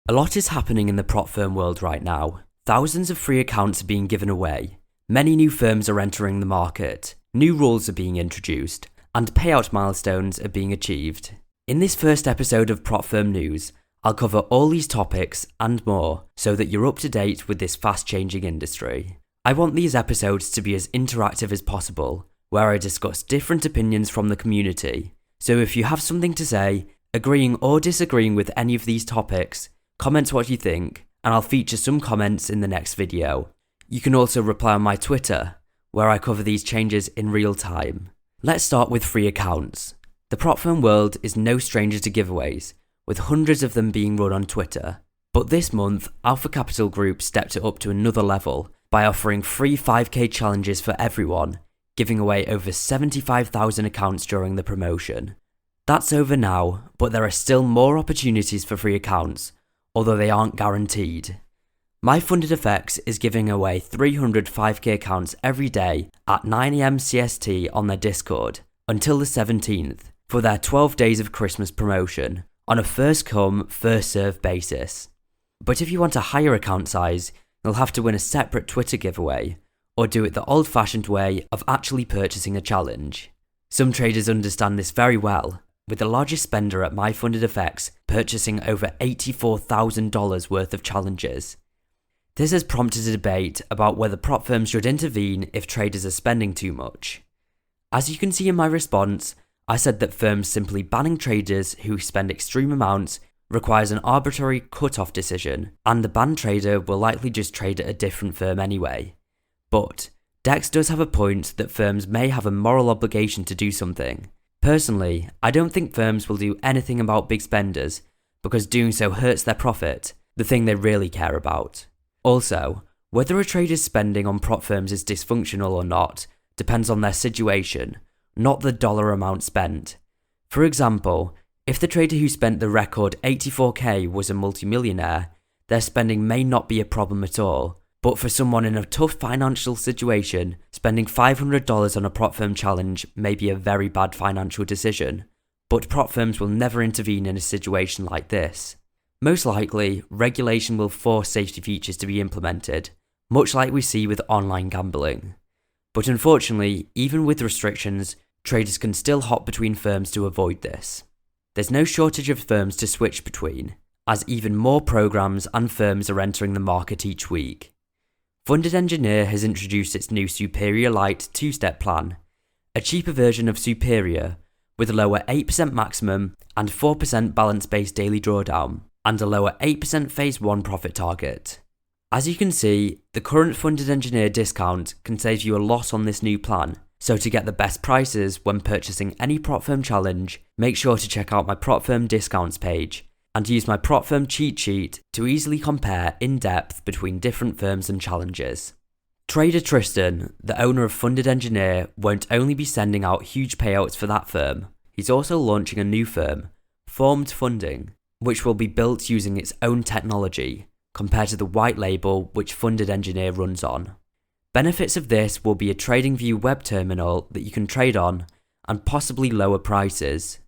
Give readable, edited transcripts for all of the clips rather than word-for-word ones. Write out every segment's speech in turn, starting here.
A lot is happening in the prop firm world right now. Thousands of free accounts are being given away. Many new firms are entering the market. New rules are being introduced, and payout milestones are being achieved. In this first episode of Prop Firm News, I'll cover all these topics and more so that you're up to date with this fast-changing industry. I want these episodes to be as interactive as possible, where I discuss different opinions from the community. So if you have something to say, agreeing or disagreeing with any of these topics, comment what you think, and I'll feature some comments in the next video. You can also reply on my Twitter, where I cover these changes in real time. Let's start with free accounts. The prop firm world is no stranger to giveaways, with hundreds of them being run on Twitter. But this month, Alpha Capital Group stepped it up to another level by offering free 5k challenges for everyone, giving away over 75,000 accounts during the promotion. That's over now, but there are still more opportunities for free accounts, although they aren't guaranteed. My Funded FX is giving away 300 5k accounts every day at 9 AM CST on their Discord until the 17th for their 12 days of Christmas promotion on a first come, first served basis. But if you want a higher account size, you'll have to win a separate Twitter giveaway or do it the old fashioned way of actually purchasing a challenge. Some traders understand this very well, with the largest spender at My Funded FX purchasing over $84,000 worth of challenges. This has prompted a debate about whether prop firms should intervene if traders are spending too much. As you can see in my response, I said that firms simply banning traders who spend extreme amounts requires an arbitrary cut-off decision, and the banned trader will likely just trade at a different firm anyway. But Dex does have a point that firms may have a moral obligation to do something. Personally, I don't think firms will do anything about big spenders because doing so hurts their profit, the thing they really care about. Also, whether a trader's spending on prop firms is dysfunctional or not depends on their situation, not the dollar amount spent. For example, if the trader who spent the record 84k was a multimillionaire, their spending may not be a problem at all. But for someone in a tough financial situation, spending $500 on a prop firm challenge may be a very bad financial decision. But prop firms will never intervene in a situation like this. Most likely, regulation will force safety features to be implemented, much like we see with online gambling. But unfortunately, even with restrictions, traders can still hop between firms to avoid this. There's no shortage of firms to switch between, as even more programs and firms are entering the market each week. Funded Engineer has introduced its new Superior Lite two-step plan, a cheaper version of Superior, with a lower 8% maximum and 4% balance-based daily drawdown, and a lower 8% Phase 1 profit target. As you can see, the current Funded Engineer discount can save you a lot on this new plan, so to get the best prices when purchasing any prop firm challenge, make sure to check out my prop firm discounts page, and use my prop firm cheat sheet to easily compare in depth between different firms and challenges. Trader Tristan, the owner of Funded Engineer, won't only be sending out huge payouts for that firm, he's also launching a new firm, Formed Funding, which will be built using its own technology, compared to the white label which Funded Engineer runs on. Benefits of this will be a TradingView web terminal that you can trade on, and possibly lower prices.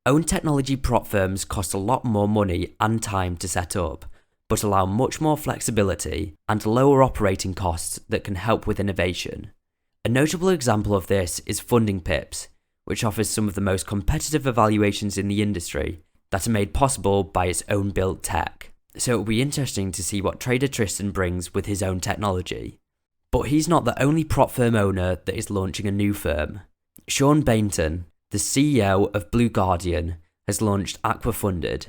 Own technology prop firms cost a lot more money and time to set up, but allow much more flexibility and lower operating costs that can help with innovation. A notable example of this is Funding Pips, which offers some of the most competitive evaluations in the industry that are made possible by its own built tech. So it will be interesting to see what Trader Tristan brings with his own technology. But he's not the only prop firm owner that is launching a new firm. Sean Bainton, the CEO of Blue Guardian, has launched Aqua Funded.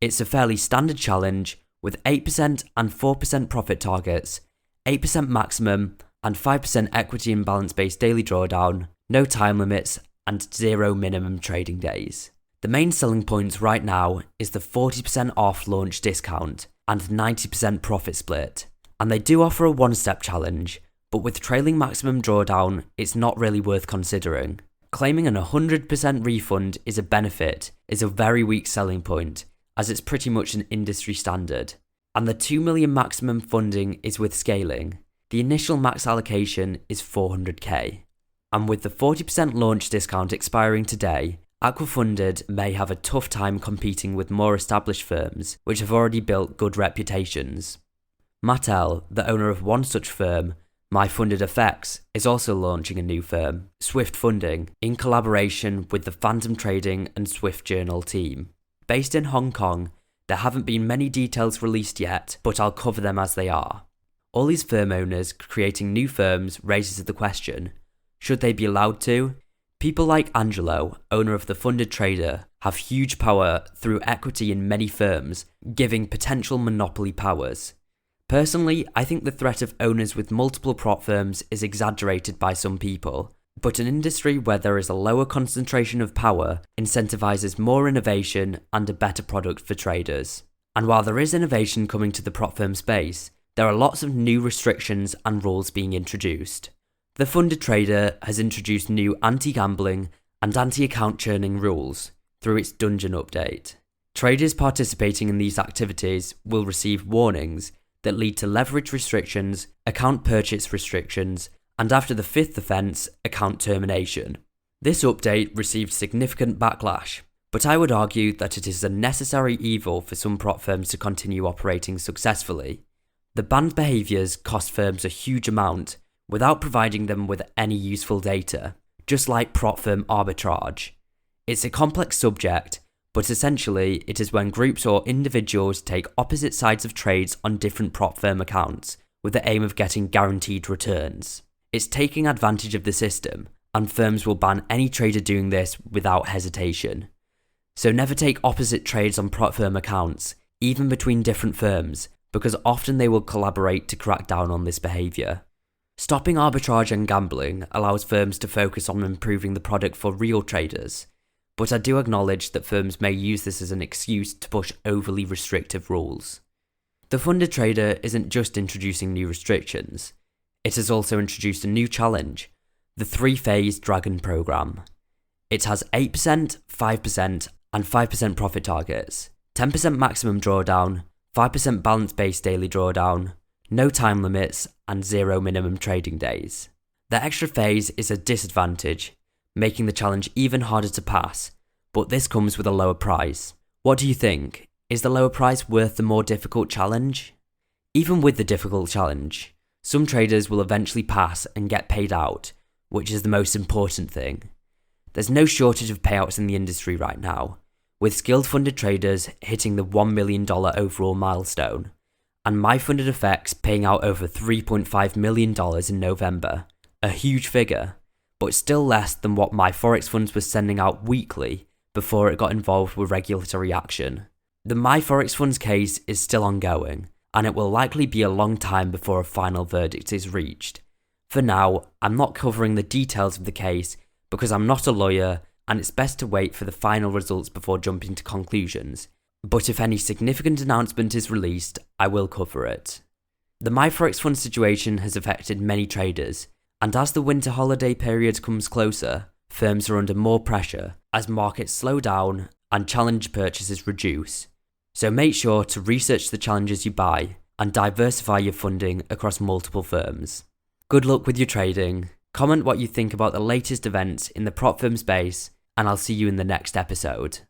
It's a fairly standard challenge with 8% and 4% profit targets, 8% maximum and 5% equity and balance-based daily drawdown, no time limits and 0 minimum trading days. The main selling point right now is the 40% off launch discount and 90% profit split. And they do offer a one-step challenge, but with trailing maximum drawdown, it's not really worth considering. Claiming an 100% refund is a benefit is a very weak selling point, as it's pretty much an industry standard. And the 2 million maximum funding is with scaling. The initial max allocation is 400k. And with the 40% launch discount expiring today, Aqua Funded may have a tough time competing with more established firms which have already built good reputations. Mattel, the owner of one such firm, My Funded FX, is also launching a new firm, Swift Funding, in collaboration with the Phantom Trading and Swift Journal team. Based in Hong Kong, there haven't been many details released yet, but I'll cover them as they are. All these firm owners creating new firms raises the question, should they be allowed to? People like Angelo, owner of the Funded Trader, have huge power through equity in many firms, giving potential monopoly powers. Personally, I think the threat of owners with multiple prop firms is exaggerated by some people, but an industry where there is a lower concentration of power incentivizes more innovation and a better product for traders. And while there is innovation coming to the prop firm space, there are lots of new restrictions and rules being introduced. The Funded Trader has introduced new anti-gambling and anti-account churning rules through its Dungeon update. Traders participating in these activities will receive warnings that lead to leverage restrictions, account purchase restrictions, and after the 5th offence, account termination. This update received significant backlash, but I would argue that it is a necessary evil for some prop firms to continue operating successfully. The banned behaviours cost firms a huge amount without providing them with any useful data, just like prop firm arbitrage. It's a complex subject, but essentially it is when groups or individuals take opposite sides of trades on different prop firm accounts with the aim of getting guaranteed returns. It's taking advantage of the system, and firms will ban any trader doing this without hesitation. So never take opposite trades on prop firm accounts, even between different firms, because often they will collaborate to crack down on this behaviour. Stopping arbitrage and gambling allows firms to focus on improving the product for real traders, but I do acknowledge that firms may use this as an excuse to push overly restrictive rules. The Funded Trader isn't just introducing new restrictions, it has also introduced a new challenge, the 3-phase Dragon program. It has 8%, 5% and 5% profit targets, 10% maximum drawdown, 5% balance-based daily drawdown, no time limits, and 0 minimum trading days. The extra phase is a disadvantage, making the challenge even harder to pass, but this comes with a lower price. What do you think? Is the lower price worth the more difficult challenge? Even with the difficult challenge, some traders will eventually pass and get paid out, which is the most important thing. There's no shortage of payouts in the industry right now, with skilled funded traders hitting the $1 million overall milestone, and My Funded FX paying out over $3.5 million in November, a huge figure, but still less than what My Forex Funds was sending out weekly before it got involved with regulatory action. The My Forex Funds case is still ongoing, and it will likely be a long time before a final verdict is reached. For now, I'm not covering the details of the case because I'm not a lawyer and it's best to wait for the final results before jumping to conclusions. But if any significant announcement is released, I will cover it. The My Forex Fund situation has affected many traders, and as the winter holiday period comes closer, firms are under more pressure as markets slow down and challenge purchases reduce. So make sure to research the challenges you buy and diversify your funding across multiple firms. Good luck with your trading. Comment what you think about the latest events in the prop firm space, and I'll see you in the next episode.